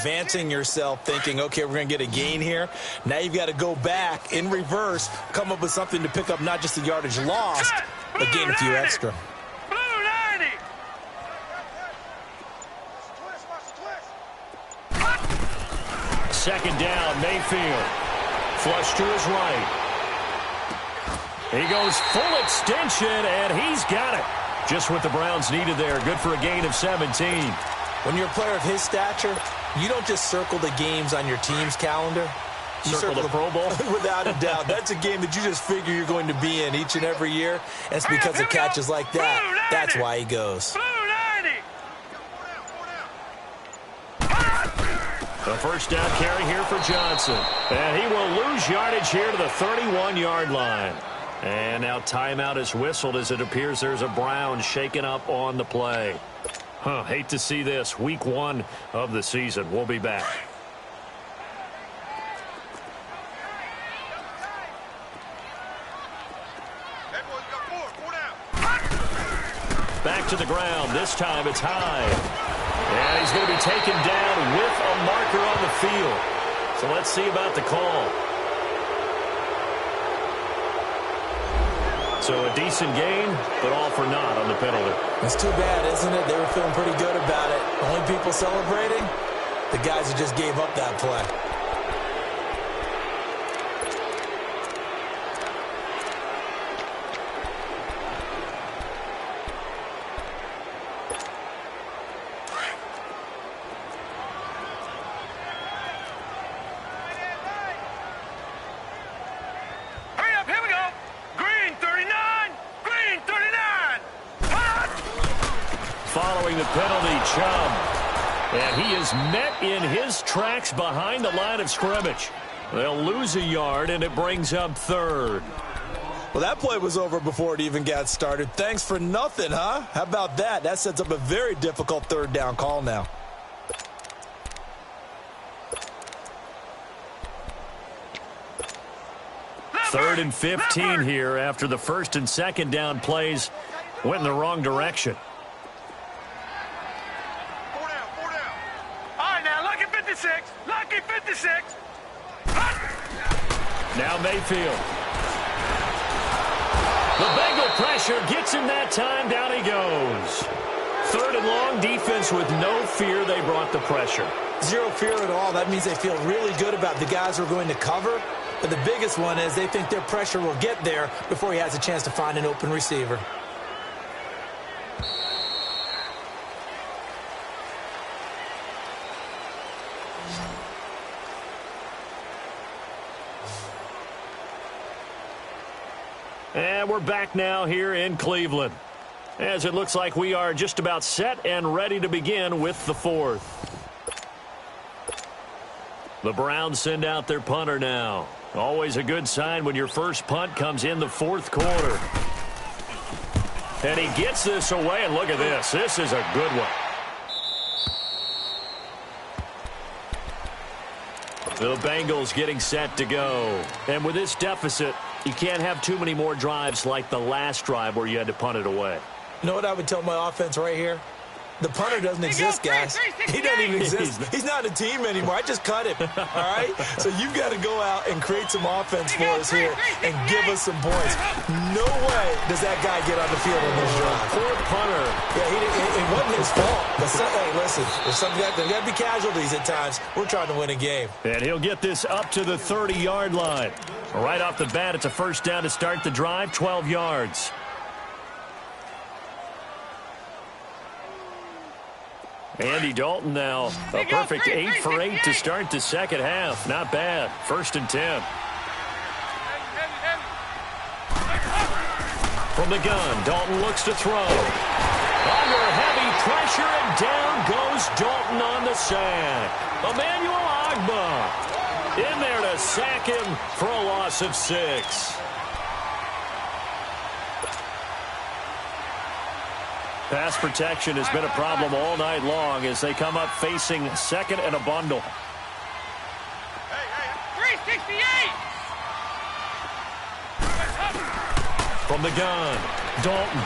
advancing yourself, thinking, okay, we're going to get a gain here. Now you've got to go back in reverse, come up with something to pick up not just the yardage lost, but gain a few extra. Second down, Mayfield. Flush to his right. He goes full extension, and he's got it. Just what the Browns needed there. Good for a gain of 17. When you're a player of his stature, you don't just circle the games on your team's calendar. You circle the Pro Bowl? Without a doubt. That's a game that you just figure you're going to be in each and every year. And it's because of catches like that. That's why he goes. The first down carry here for Johnson. And he will lose yardage here to the 31-yard line. And now timeout is whistled as it appears there's a Brown shaken up on the play. Hate to see this. Week 1 of the season. We'll be back. Back to the ground. This time it's high. And he's going to be taken down with a marker on the field. So let's see about the call. So a decent gain, but all for naught on the penalty. It's too bad, isn't it? They were feeling pretty good about it. Only people celebrating, the guys who just gave up that play. Following the penalty, Chubb. And he is met in his tracks behind the line of scrimmage. They'll lose a yard, and it brings up third. Well, that play was over before it even got started. Thanks for nothing, huh? How about that? That sets up a very difficult third down call now. Third and 15 here after the first and second down plays went in the wrong direction. Lucky 56. Now Mayfield. The Bengal pressure gets him that time. Down he goes. Third and long, defense with no fear. They brought the pressure. Zero fear at all. That means they feel really good about the guys who are going to cover. But the biggest one is they think their pressure will get there before he has a chance to find an open receiver. And we're back now here in Cleveland, as it looks like we are just about set and ready to begin with the fourth. The Browns send out their punter now. Always a good sign when your first punt comes in the fourth quarter. And he gets this away, and look at this. This is a good one. The Bengals getting set to go. And with this deficit, you can't have too many more drives like the last drive where you had to punt it away. You know what I would tell my offense right here? The punter doesn't exist, guys. He doesn't even exist. He's not a team anymore. I just cut him, all right? So you've got to go out and create some offense for us here and give us some points. No way does that guy get on the field on this drive. Poor punter. Yeah, it wasn't his fault. But hey, listen, there's got to be casualties at times. We're trying to win a game. And he'll get this up to the 30-yard line. Right off the bat, it's a first down to start the drive, 12 yards. Andy Dalton now, a perfect 8 for 8 to start the second half. Not bad. First and 10. From the gun, Dalton looks to throw. Under heavy pressure, and down goes Dalton on the sack. Emmanuel Ogbah in there to sack him for a loss of 6. Pass protection has been a problem all night long as they come up facing second and a bundle. 368! From the gun, Dalton.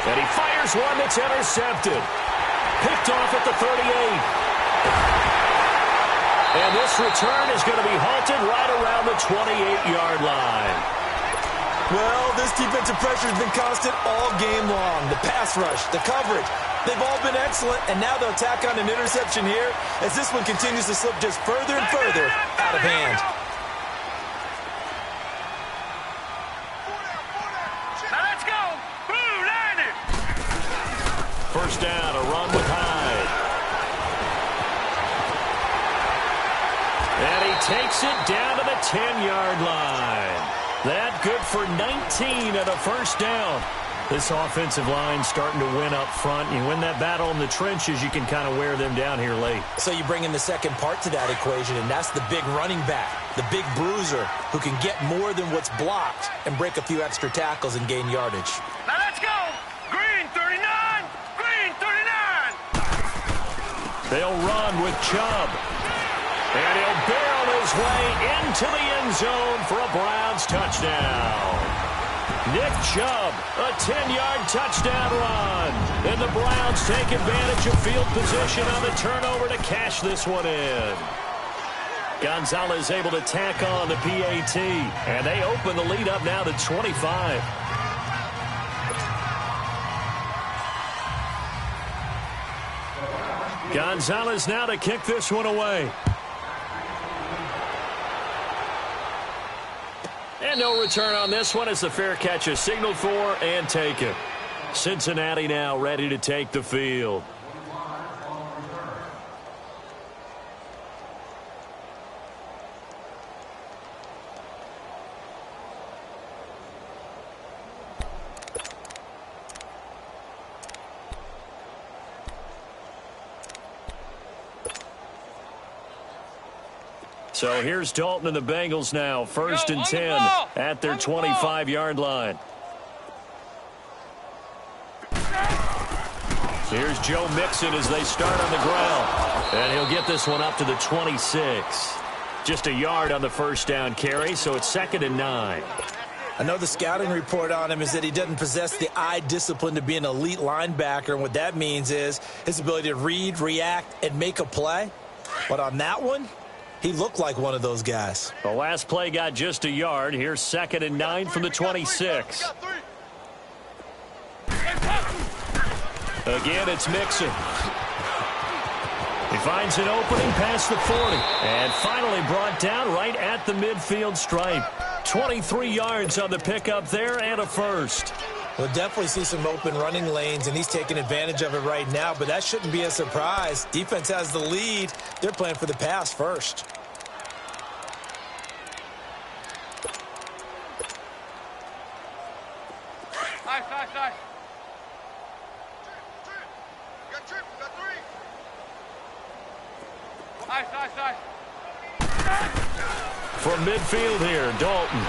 And he fires one that's intercepted. Picked off at the 38. This return is going to be halted right around the 28-yard line. Well, this defensive pressure has been constant all game long. The pass rush, the coverage, they've all been excellent, and now they'll tack on an interception here as this one continues to slip just further and further out of hand. Now let's go. Blue line it. First down, a run with Hyde. And he takes it down to the 10-yard line. That good for 19 and a first down. This offensive line starting to win up front. You win that battle in the trenches, you can kind of wear them down here late. So you bring in the second part to that equation, and that's the big running back, the big bruiser, who can get more than what's blocked and break a few extra tackles and gain yardage. Now let's go. Green 39. Green 39. They'll run with Chubb. And he'll barrel his way into the end zone for a Browns touchdown. Nick Chubb, a 10-yard touchdown run. And the Browns take advantage of field position on the turnover to cash this one in. Gonzalez able to tack on the PAT. And they open the lead up now to 25. Gonzalez now to kick this one away. And no return on this one as the fair catch is signaled for and taken. Cincinnati now ready to take the field. So here's Dalton and the Bengals now. First and 10 at their 25-yard line. Here's Joe Mixon as they start on the ground. And he'll get this one up to the 26. Just a yard on the first down carry, so it's 2nd and 9. I know the scouting report on him is that he doesn't possess the eye discipline to be an elite linebacker, and what that means is his ability to read, react, and make a play. But on that one, he looked like one of those guys. The last play got just a yard. Here's 2nd and 9 from the 26. Again, it's Mixon. He finds an opening past the 40. And finally brought down right at the midfield stripe. 23 yards on the pickup there and a first. We'll definitely see some open running lanes, and he's taking advantage of it right now, but that shouldn't be a surprise. Defense has the lead. They're playing for the pass first. Nice. Nice. From midfield here, Dalton.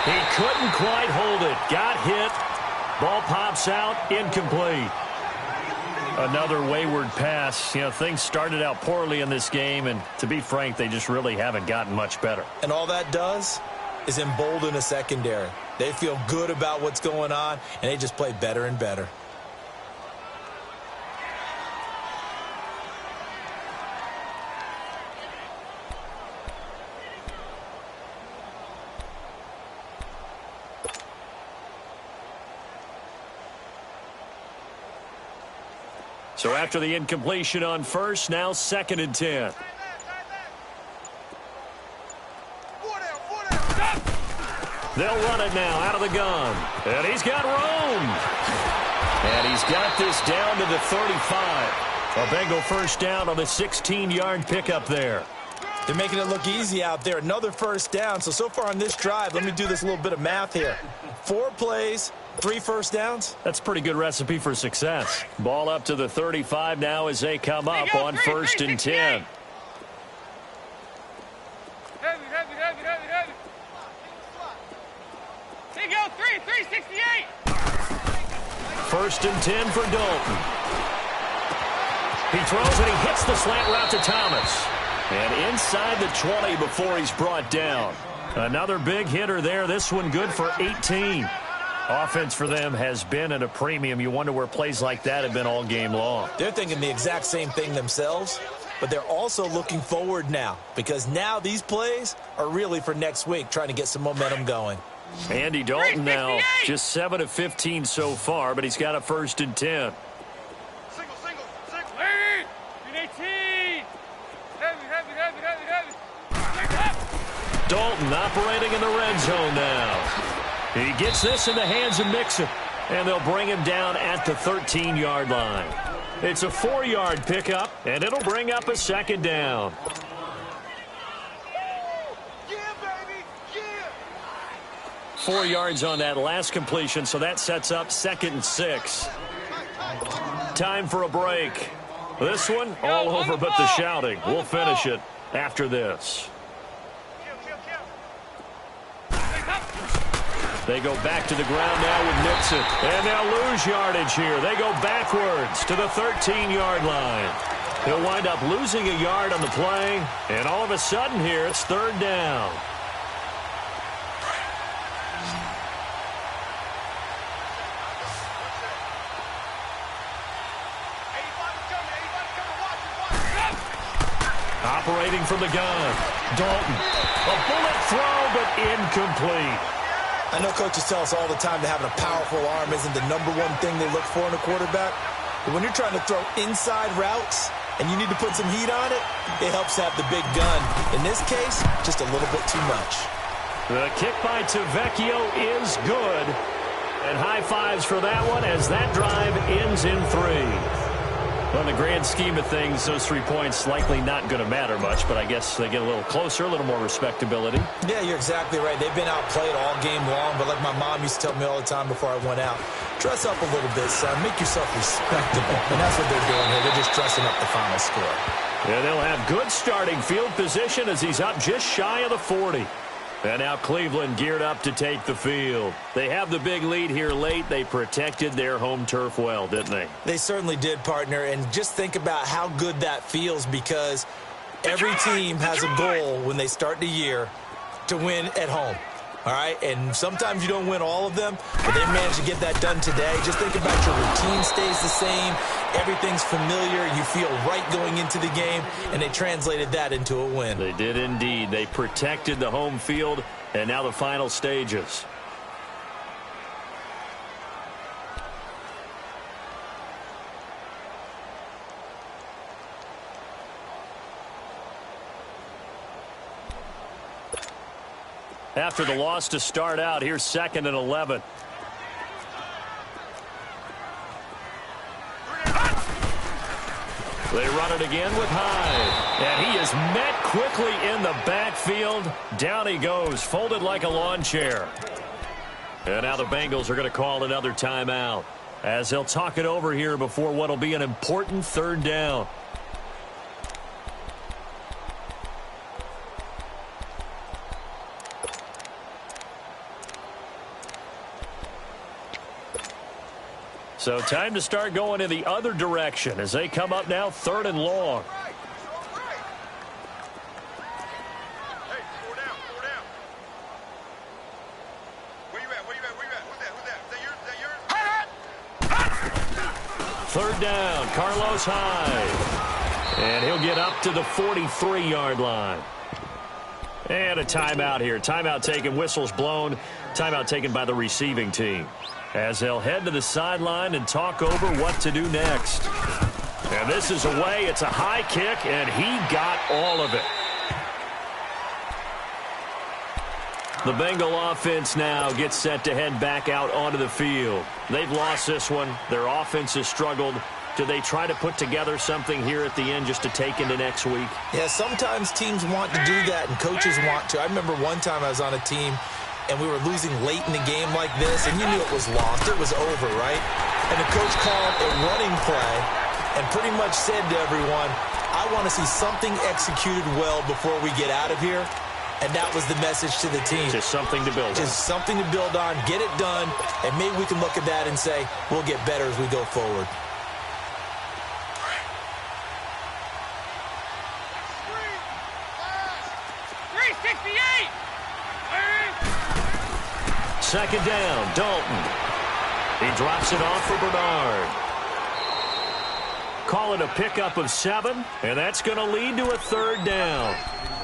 He couldn't quite hold it. Got hit. Ball pops out. Incomplete. Another wayward pass. You know, things started out poorly in this game, and to be frank, they just really haven't gotten much better. And all that does is embolden a secondary. They feel good about what's going on, and they just play better and better. So after the incompletion on first, now 2nd and 10. They'll run it now out of the gun. And he's got room. And he's got this down to the 35. A Bengal first down on the 16-yard pickup there. They're making it look easy out there. Another first down. So far on this drive, let me do this little bit of math here. 4 plays, 3 first downs. That's a pretty good recipe for success. Ball up to the 35 now as they come up on 1st and 10. Heavy. They go 368. 1st and 10 for Dalton. He throws and he hits the slant route to Thomas. And inside the 20 before he's brought down. Another big hitter there. This one good for 18. Offense for them has been at a premium. You wonder where plays like that have been all game long. They're thinking the exact same thing themselves, but they're also looking forward now because now these plays are really for next week, trying to get some momentum going. Andy Dalton now just 7 of 15 so far, but he's got a 1st and 10. Dalton operating in the red zone now. He gets this in the hands of Mixon, and they'll bring him down at the 13-yard line. It's a 4-yard pickup, and it'll bring up a 2nd down. 4 yards on that last completion, so that sets up 2nd and 6. Time for a break. This one, all over but the shouting. We'll finish it after this. They go back to the ground now with Nixon, and they'll lose yardage here. They go backwards to the 13-yard line. He'll wind up losing a yard on the play, and all of a sudden here, it's 3rd down. Operating from the gun, Dalton. A bullet throw, but incomplete. I know coaches tell us all the time that having a powerful arm isn't the #1 thing they look for in a quarterback. But when you're trying to throw inside routes and you need to put some heat on it, it helps to have the big gun. In this case, just a little bit too much. The kick by Tavecchio is good. And high fives for that one as that drive ends in 3. Well, in the grand scheme of things, those 3 points likely not going to matter much, but I guess they get a little closer, a little more respectability. Yeah, you're exactly right. They've been outplayed all game long, but like my mom used to tell me all the time before I went out, dress up a little bit, son. Make yourself respectable. And that's what they're doing here. They're just dressing up the final score. Yeah, they'll have good starting field position as he's up just shy of the 40. And now Cleveland geared up to take the field. They have the big lead here late. They protected their home turf well, didn't they? They certainly did, partner. And just think about how good that feels because every team has a goal when they start the year to win at home. All right, and sometimes you don't win all of them, but they managed to get that done today. Just think about your routine stays the same. Everything's familiar. You feel right going into the game, and they translated that into a win. They did indeed. They protected the home field, and now the final stages. After the loss to start out, here's 2nd and 11. They run it again with Hyde. And he is met quickly in the backfield. Down he goes, folded like a lawn chair. And now the Bengals are going to call another timeout as they'll talk it over here before what will be an important 3rd down. So time to start going in the other direction as they come up now 3rd and long. Hey, 4 down, 4 down. Where you at? Who's that? Is that yours? 3rd down, Carlos Hyde. And he'll get up to the 43-yard line. And a timeout here. Timeout taken, whistles blown. Timeout taken by the receiving team, as they'll head to the sideline and talk over what to do next. And this is away. It's a high kick, and he got all of it. The Bengal offense now gets set to head back out onto the field. They've lost this one. Their offense has struggled. Do they try to put together something here at the end just to take into next week? Yeah, sometimes teams want to do that, and coaches want to. I remember one time I was on a team, and we were losing late in the game like this, and you knew it was lost. It was over, right? And the coach called a running play and pretty much said to everyone, I want to see something executed well before we get out of here. And that was the message to the team. Just something to build on. Just something to build on, get it done, and maybe we can look at that and say, we'll get better as we go forward. Second down, Dalton. He drops it off for Bernard. Call it a pickup of 7, and that's going to lead to a third down.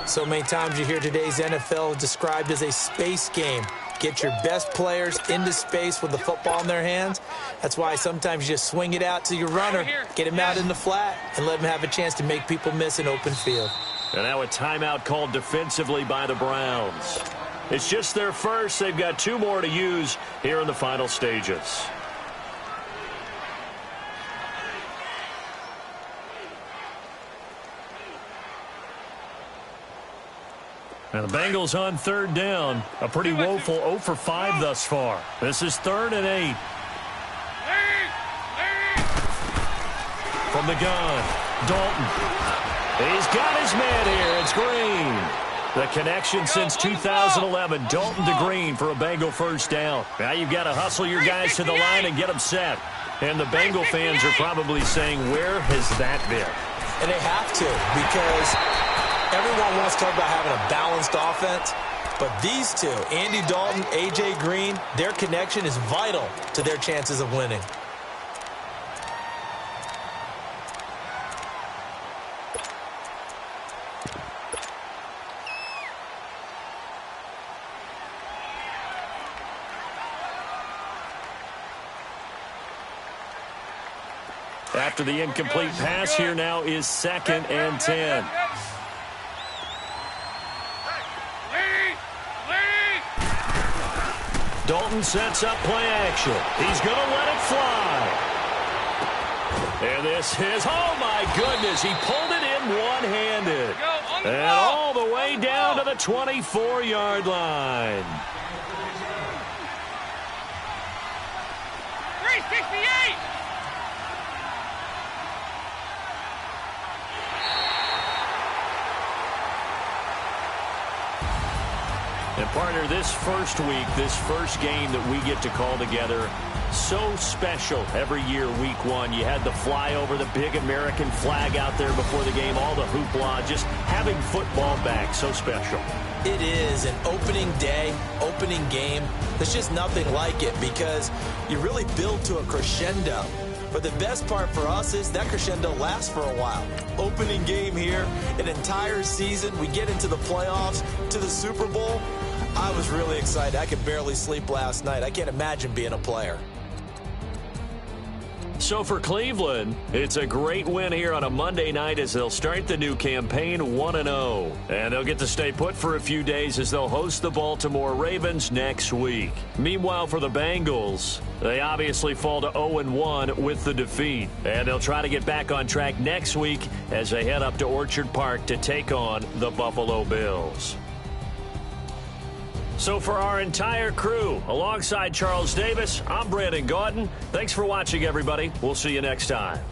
So many times you hear today's NFL described as a space game. Get your best players into space with the football in their hands. That's why sometimes you just swing it out to your runner, get him out in the flat, and let him have a chance to make people miss an open field. And now a timeout called defensively by the Browns. It's just their first. They've got 2 more to use here in the final stages. And the Bengals on third down. A pretty woeful 0 for 5 thus far. This is 3rd and 8. From the gun, Dalton. He's got his man here. It's Green. The connection since 2011. Dalton to Green for a Bengal first down. Now you've got to hustle your guys to the line and get them set. And the Bengal fans are probably saying, where has that been? And they have to, because everyone wants to talk about having a balanced offense, but these two, Andy Dalton, A.J. Green, their connection is vital to their chances of winning. After the incomplete pass, here now is 2nd and 10. Dalton sets up play action. He's going to let it fly. And this is, oh my goodness, he pulled it in one-handed. And all the way down to the 24-yard line. 368! And partner, this first week, this first game that we get to call together, so special every year, week 1. You had the flyover, the big American flag out there before the game, all the hoopla, just having football back, so special. It is an opening day, opening game. There's just nothing like it because you really build to a crescendo. But the best part for us is that crescendo lasts for a while. Opening game here, an entire season. We get into the playoffs, to the Super Bowl. I was really excited. I could barely sleep last night. I can't imagine being a player. So for Cleveland, it's a great win here on a Monday night as they'll start the new campaign 1-0. And they'll get to stay put for a few days as they'll host the Baltimore Ravens next week. Meanwhile, for the Bengals, they obviously fall to 0-1 with the defeat. And they'll try to get back on track next week as they head up to Orchard Park to take on the Buffalo Bills. So for our entire crew, alongside Charles Davis, I'm Brandon Gaudin. Thanks for watching, everybody. We'll see you next time.